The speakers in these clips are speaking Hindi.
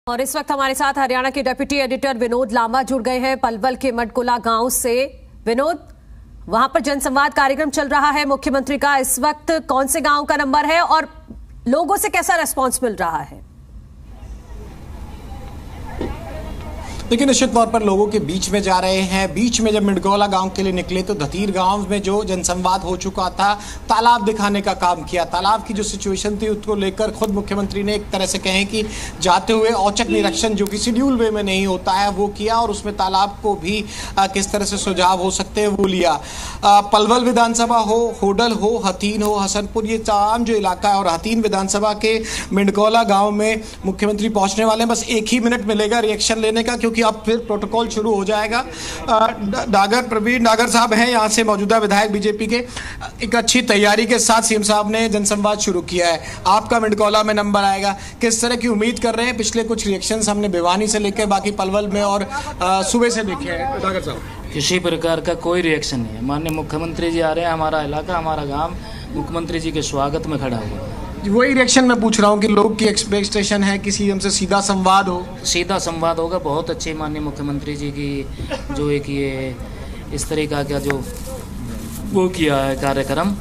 और इस वक्त हमारे साथ हरियाणा के डिप्टी एडिटर विनोद लांबा जुड़ गए हैं पलवल के मटकुला गांव से। विनोद, वहां पर जनसंवाद कार्यक्रम चल रहा है मुख्यमंत्री का, इस वक्त कौन से गांव का नंबर है और लोगों से कैसा रिस्पांस मिल रहा है? देखिए, निश्चित तौर पर लोगों के बीच में जा रहे हैं। बीच में जब मिडगौला गांव के लिए निकले तो धतीर गांव में जो जनसंवाद हो चुका था, तालाब दिखाने का काम किया। तालाब की जो सिचुएशन थी उसको लेकर खुद मुख्यमंत्री ने एक तरह से कहें कि जाते हुए औचक निरीक्षण जो कि शेड्यूल वे में नहीं होता है वो किया, और उसमें तालाब को भी किस तरह से सुझाव हो सकते हैं वो लिया। पलवल विधानसभा हो, होडल हो, हथीन हो, हसनपुर, ये तमाम जो इलाका है, और हथीन विधानसभा के मिडगौला गाँव में मुख्यमंत्री पहुंचने वाले हैं। बस 1 ही मिनट मिलेगा रिएक्शन लेने का, क्योंकि अब फिर प्रोटोकॉल शुरू हो जाएगा। प्रवीण डागर साहब हैं यहाँ से, मौजूदा विधायक बीजेपी के। एक अच्छी तैयारी के साथ सीएम साहब ने जनसंवाद शुरू किया है। आपका मिडगौला में नंबर आएगा, किस तरह की उम्मीद कर रहे हैं? पिछले कुछ रिएक्शंस हमने भिवानी से लेकर बाकी पलवल में और सुबह से देखे हैं। डागर साहब, किसी प्रकार का कोई रिएक्शन नहीं है। माननीय मुख्यमंत्री जी आ रहे हैं, हमारा इलाका, हमारा गांव मुख्यमंत्री जी के स्वागत में खड़ा हुआ है। वही रिएक्शन मैं पूछ रहा हूँ कि लोग की एक्सपेक्टेशन है कि सीएम से सीधा संवाद हो। सीधा संवाद होगा। बहुत अच्छी माननीय मुख्यमंत्री जी की जो एक ये इस तरीका का जो वो किया है कार्यक्रम,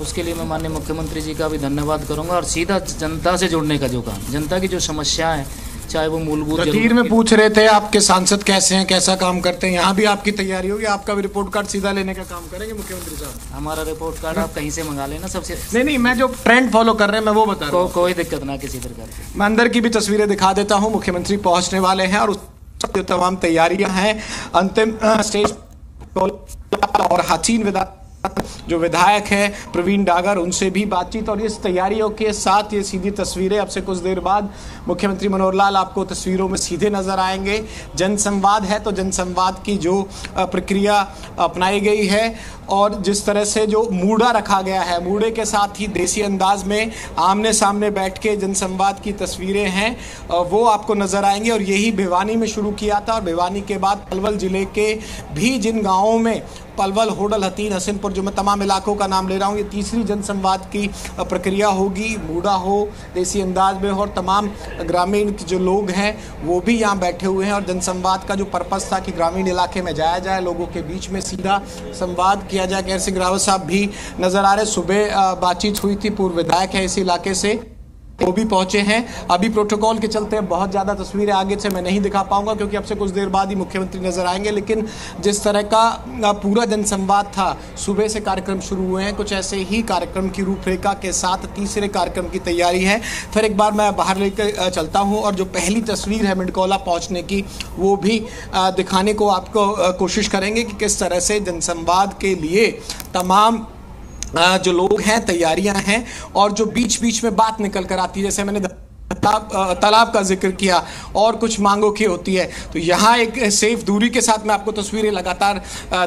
उसके लिए मैं माननीय मुख्यमंत्री जी का भी धन्यवाद करूंगा। और सीधा जनता से जुड़ने का जो काम, जनता की जो समस्या है, चाहे वो मूलभूत तीर में पूछ रहे थे आपके सांसद कैसे हैं, कैसा काम करते हैं, यहाँ भी आपकी तैयारी होगी? आपका भी रिपोर्ट कार्ड सीधा लेने का काम करेंगे मुख्यमंत्री साहब? हमारा रिपोर्ट कार्ड आप कहीं से मंगा लेना सबसे। नहीं, मैं जो ट्रेंड फॉलो कर रहे हैं मैं वो बता रहा हूँ। कोई दिक्कत ना किसी प्रकार की। मैं अंदर की भी तस्वीरें दिखा देता हूँ। मुख्यमंत्री पहुंचने वाले हैं और जो तमाम तैयारियां हैं, अंतिम स्टेज और हथीन विधायक जो विधायक है प्रवीण डागर, उनसे भी बातचीत। और इस तैयारियों के साथ ये सीधी तस्वीरें, अब से कुछ देर बाद मुख्यमंत्री मनोहर लाल आपको तस्वीरों में सीधे नजर आएंगे। जनसंवाद है तो जनसंवाद की जो प्रक्रिया अपनाई गई है और जिस तरह से जो मूड़ा रखा गया है, मूड़े के साथ ही देसी अंदाज में आमने सामने बैठ के जनसंवाद की तस्वीरें हैं वो आपको नजर आएंगी। और यही भिवानी में शुरू किया था और भिवानी के बाद पलवल जिले के भी जिन गाँवों में पलवल, होडल, हथीन, हसनपुर, जो मैं तमाम इलाकों का नाम ले रहा हूँ, ये तीसरी जनसंवाद की प्रक्रिया होगी। मूड़ा हो, देसी अंदाज में हो, और तमाम ग्रामीण जो लोग हैं वो भी यहाँ बैठे हुए हैं। और जनसंवाद का जो पर्पस था कि ग्रामीण इलाके में जाया जाए, लोगों के बीच में सीधा संवाद किया जाए। केयर सिंह रावत साहब भी नजर आ रहे। सुबह बातचीत हुई थी, पूर्व विधायक है इस इलाके से, वो भी पहुंचे हैं। अभी प्रोटोकॉल के चलते बहुत ज़्यादा तस्वीरें आगे से मैं नहीं दिखा पाऊंगा क्योंकि अब से कुछ देर बाद ही मुख्यमंत्री नजर आएंगे। लेकिन जिस तरह का पूरा जनसंवाद था, सुबह से कार्यक्रम शुरू हुए हैं, कुछ ऐसे ही कार्यक्रम की रूपरेखा के साथ तीसरे कार्यक्रम की तैयारी है। फिर एक बार मैं बाहर लेकर चलता हूँ और जो पहली तस्वीर है मिडगौला पहुँचने की, वो भी दिखाने को आपको कोशिश करेंगे कि किस तरह से जनसंवाद के लिए तमाम जो लोग हैं, तैयारियां हैं। और जो बीच बीच में बात निकल कर आती है, जैसे मैंने तालाब का जिक्र किया और कुछ मांगों की होती है, तो यहाँ एक सेफ दूरी के साथ मैं आपको तस्वीरें लगातार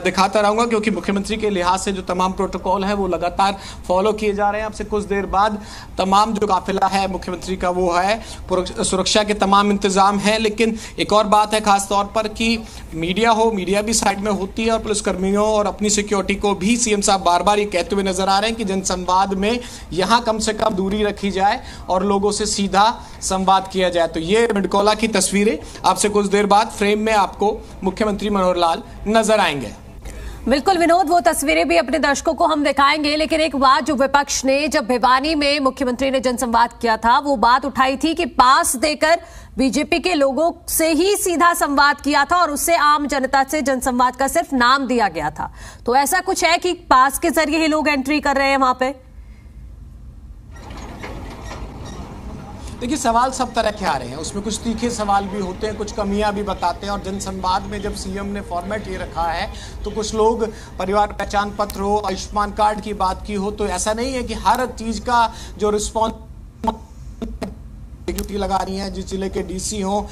दिखाता रहूँगा क्योंकि मुख्यमंत्री के लिहाज से जो तमाम प्रोटोकॉल है वो लगातार फॉलो किए जा रहे हैं। अब से कुछ देर बाद तमाम जो काफिला है मुख्यमंत्री का वो है, सुरक्षा के तमाम इंतजाम हैं। लेकिन एक और बात है खास तौर पर कि मीडिया हो, मीडिया भी साइड में होती है और पुलिसकर्मियों और अपनी सिक्योरिटी को भी सीएम साहब बार बार ये कहते हुए नजर आ रहे हैं कि जनसंवाद में यहाँ कम से कम दूरी रखी जाए और लोगों से सीधा संवाद किया जाए। तो ये मिडगौला की तस्वीरें, आपसे कुछ देर बाद फ्रेम में आपको मुख्यमंत्री मनोहर लाल नजर आएंगे। बिल्कुल विनोद, वो तस्वीरें भी अपने दर्शकों को हम दिखाएंगे। लेकिन एक बात जो विपक्ष ने जब भिवानी में मुख्यमंत्री ने जनसंवाद किया था, वो बात उठाई थी कि पास देकर बीजेपी के लोगों से ही सीधा संवाद किया था और उससे आम जनता से जनसंवाद का सिर्फ नाम दिया गया था। तो ऐसा कुछ है कि पास के जरिए ही लोग एंट्री कर रहे हैं वहां पे? देखिए, सवाल सब तरह के आ रहे हैं, उसमें कुछ तीखे सवाल भी होते हैं, कुछ कमियां भी बताते हैं। और जनसंवाद में जब सीएम ने फॉर्मेट ये रखा है तो कुछ लोग परिवार पहचान पत्र हो, आयुष्मान कार्ड की बात की हो, तो ऐसा नहीं है कि हर चीज का जो रिस्पॉन्स ड्यूटी लगा रही है, जिस जिले के डीसी हो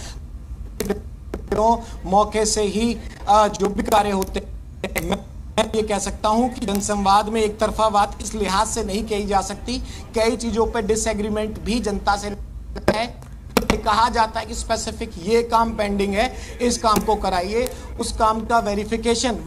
मौके से ही जो भी कार्य होते हैं। मैं ये कह सकता हूं कि जनसंवाद में एक तरफा बात इस लिहाज से नहीं कही जा सकती, कई चीजों पर डिसएग्रीमेंट भी जनता से है। कहा जाता है कि स्पेसिफिक ये काम पेंडिंग है, इस काम को कराइए, उस काम का वेरिफिकेशन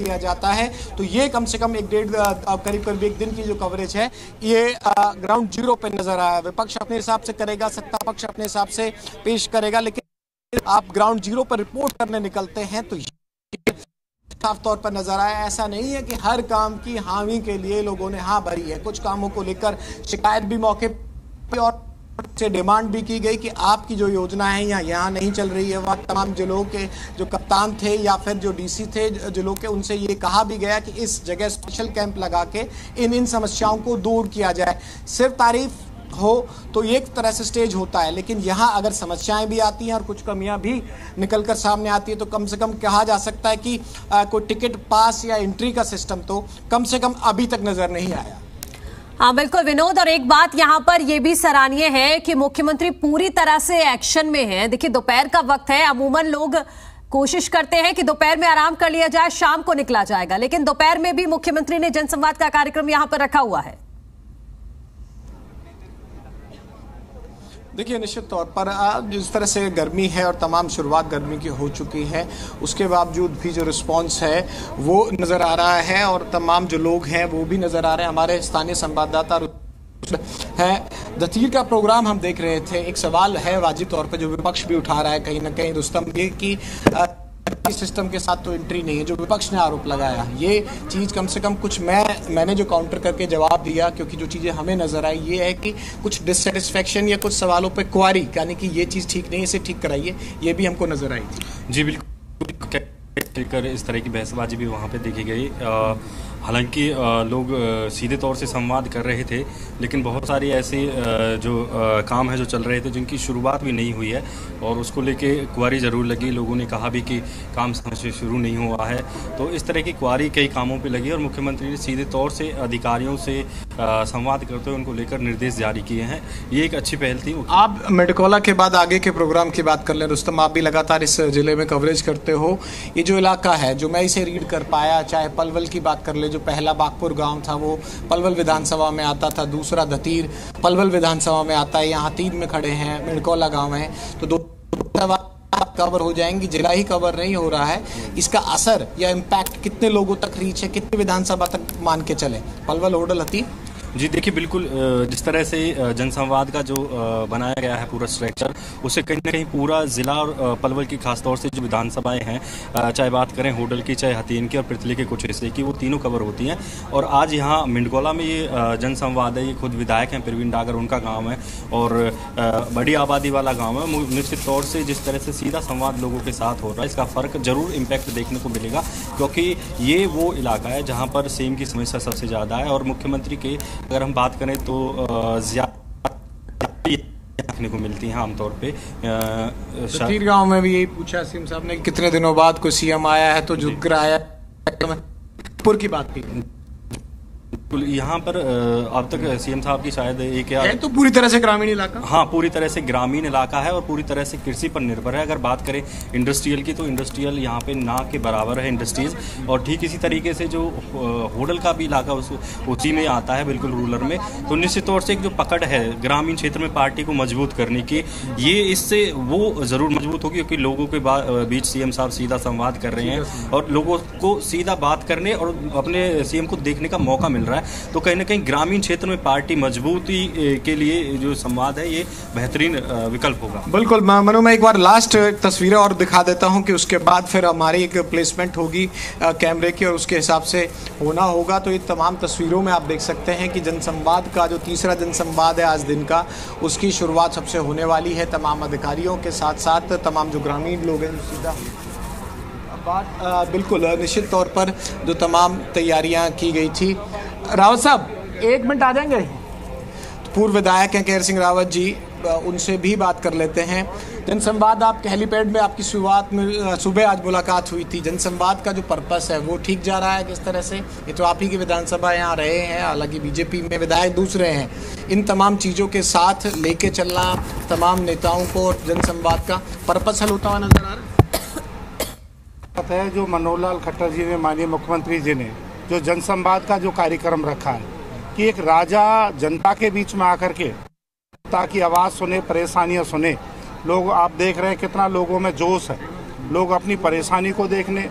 किया जाता है। तो ये कम से कम करीब करीब एक दिन की जो कवरेज है ये ग्राउंड जीरो पे नजर आया। विपक्ष अपने हिसाब से करेगा, सत्ता पक्ष अपने हिसाब से पेश करेगा, लेकिन आप ग्राउंड जीरो पर रिपोर्ट करने निकलते हैं तो साफ तौर पर नजर आया। ऐसा नहीं है कि हर काम की हामी के लिए लोगों ने हाँ भरी है। कुछ कामों को लेकर शिकायत भी मौके पर और से डिमांड भी की गई कि आपकी जो योजना है यहाँ नहीं चल रही है। वहाँ तमाम जिलों के जो कप्तान थे या फिर जो डीसी थे जिलों के, उनसे ये कहा भी गया कि इस जगह स्पेशल कैंप लगा के इन समस्याओं को दूर किया जाए। सिर्फ तारीफ हो तो एक तरह से स्टेज होता है, लेकिन यहाँ अगर समस्याएं भी आती हैं और कुछ कमियां भी निकलकर सामने आती है तो कम से कम कहा जा सकता है कि कोई टिकट पास या एंट्री का सिस्टम तो कम से कम अभी तक नजर नहीं आया। हाँ बिल्कुल विनोद, और एक बात यहाँ पर यह भी सराहनीय है कि मुख्यमंत्री पूरी तरह से एक्शन में है। देखिए दोपहर का वक्त है, अमूमन लोग कोशिश करते हैं कि दोपहर में आराम कर लिया जाए, शाम को निकला जाएगा, लेकिन दोपहर में भी मुख्यमंत्री ने जनसंवाद का कार्यक्रम यहाँ पर रखा हुआ है। देखिए निश्चित तौर पर जिस तरह से गर्मी है और तमाम शुरुआत गर्मी की हो चुकी है, उसके बावजूद भी जो रिस्पांस है वो नज़र आ रहा है और तमाम जो लोग हैं वो भी नज़र आ रहे हैं। हमारे स्थानीय संवाददाता है दतीर का प्रोग्राम हम देख रहे थे। एक सवाल है वाजिब तौर पर जो विपक्ष भी उठा रहा है कहीं ना कहीं रुस्तम, ये कि सिस्टम के साथ तो एंट्री नहीं है, जो विपक्ष ने आरोप लगाया। ये चीज़ कम से कम कुछ मैंने जो काउंटर करके जवाब दिया, क्योंकि जो चीज़ें हमें नजर आई ये है कि कुछ डिससेटिस्फेक्शन या कुछ सवालों पे क्वारी, यानी कि ये चीज़ ठीक नहीं है, इसे ठीक कराइए, ये भी हमको नजर आई थी। जी बिल्कुल, इस तरह की बहसबाजी भी वहाँ पे देखी गई। हालांकि लोग सीधे तौर से संवाद कर रहे थे, लेकिन बहुत सारी ऐसे जो काम है जो चल रहे थे जिनकी शुरुआत भी नहीं हुई है और उसको लेके क्वारी ज़रूर लगी। लोगों ने कहा भी कि काम समय से शुरू नहीं हुआ है, तो इस तरह की क्वारी कई कामों पे लगी और मुख्यमंत्री ने सीधे तौर से अधिकारियों से संवाद करते हुए उनको लेकर निर्देश जारी किए हैं। ये एक अच्छी पहल थी। आप मेडकोला के बाद आगे के प्रोग्राम की बात कर लें रुस्तम, आप भी लगातार इस जिले में कवरेज करते हो। ये जो इलाका है जो मैं इसे रीड कर पाया, चाहे पलवल की बात कर ले, जो पहला बागपुर गांव था वो पलवल विधानसभा में आता था, दूसरा दतीर पलवल विधानसभा में आता है, यहाँ 3 में खड़े हैं, मेडकोला गांव है, तो 2 कवर हो जाएंगी। जिला ही कवर नहीं हो रहा है, इसका असर या इम्पैक्ट कितने लोगों तक रीच है, कितने विधानसभा तक मान के चले पलवल होडल हती? जी देखिए, बिल्कुल जिस तरह से जनसंवाद का जो बनाया गया है पूरा स्ट्रक्चर, उससे कहीं ना कहीं पूरा ज़िला और पलवल की खासतौर से जो विधानसभाएं हैं, चाहे बात करें होडल की, चाहे हथीन की और पृथ्वी के कुछ हिस्से की, वो तीनों कवर होती हैं। और आज यहाँ मिंडगोला में ये जनसंवाद है, ये खुद विधायक हैं प्रवीण डागर, उनका गाँव है और बड़ी आबादी वाला गाँव है। निश्चित तौर से जिस तरह से सीधा संवाद लोगों के साथ हो रहा है, इसका फ़र्क जरूर इम्पैक्ट देखने को मिलेगा, क्योंकि ये वो इलाका है जहाँ पर सेम की समस्या सबसे ज़्यादा है। और मुख्यमंत्री के अगर हम बात करें तो ज़्यादा देखने को मिलती हैं आमतौर पे। दतीर गांव में भी यही पूछा सीएम साहब ने, कितने दिनों बाद कोई सीएम आया है तो झुक रहा है, पुर की बात की। यहाँ पर अब तक सीएम साहब की शायद एक या तो पूरी तरह से ग्रामीण इलाका, हाँ पूरी तरह से ग्रामीण इलाका है और पूरी तरह से कृषि पर निर्भर है। अगर बात करें इंडस्ट्रियल की, तो इंडस्ट्रियल यहाँ पे ना के बराबर है इंडस्ट्रीज। और ठीक इसी तरीके से जो होडल का भी इलाका उसी में आता है, बिल्कुल रूरल में। तो निश्चित तौर से एक जो पकड़ है ग्रामीण क्षेत्र में पार्टी को मजबूत करने की, ये इससे वो ज़रूर मजबूत होगी, क्योंकि लोगों के बीच सीएम साहब सीधा संवाद कर रहे हैं और लोगों को सीधा बात करने और अपने सीएम को देखने का मौका मिल रहा है। तो कहीं ना कहीं ग्रामीण क्षेत्र में पार्टी मजबूती के लिए जो संवाद है ये बेहतरीन विकल्प होगा। बिल्कुल मनु, मैं एक बार लास्ट तस्वीरें और दिखा देता हूं कि उसके बाद फिर हमारी एक प्लेसमेंट होगी कैमरे की और उसके हिसाब से होना होगा। तो ये तमाम तस्वीरों में आप देख सकते हैं कि जनसंवाद का जो तीसरा जनसंवाद है आज दिन का, उसकी शुरुआत सबसे होने वाली है तमाम अधिकारियों के साथ साथ तमाम जो ग्रामीण लोग हैं। सीधा बात बिल्कुल निश्चित तौर पर जो तमाम तैयारियां की गई थी। रावत साहब 1 मिनट आ जाएंगे? तो पूर्व विधायक हैं केहर सिंह रावत जी, उनसे भी बात कर लेते हैं। जनसंवाद आपके हेलीपैड में आपकी शुरुआत में सुबह आज मुलाकात हुई थी, जनसंवाद का जो पर्पस है वो ठीक जा रहा है किस तरह से? ये तो आप ही की विधानसभा यहाँ रहे हैं, हालांकि बीजेपी में विधायक दूसरे हैं, इन तमाम चीज़ों के साथ लेके चलना तमाम नेताओं को, जनसंवाद का पर्पस हल होता हुआ नजर आ रहा है। जो मनोहर लाल खट्टर जी ने, माननीय मुख्यमंत्री जी ने जो जनसंवाद का जो कार्यक्रम रखा है कि एक राजा जनता के बीच में आकर के ताकि आवाज़ सुने, परेशानियां सुने। लोग आप देख रहे हैं कितना लोगों में जोश है, लोग अपनी परेशानी को देखने,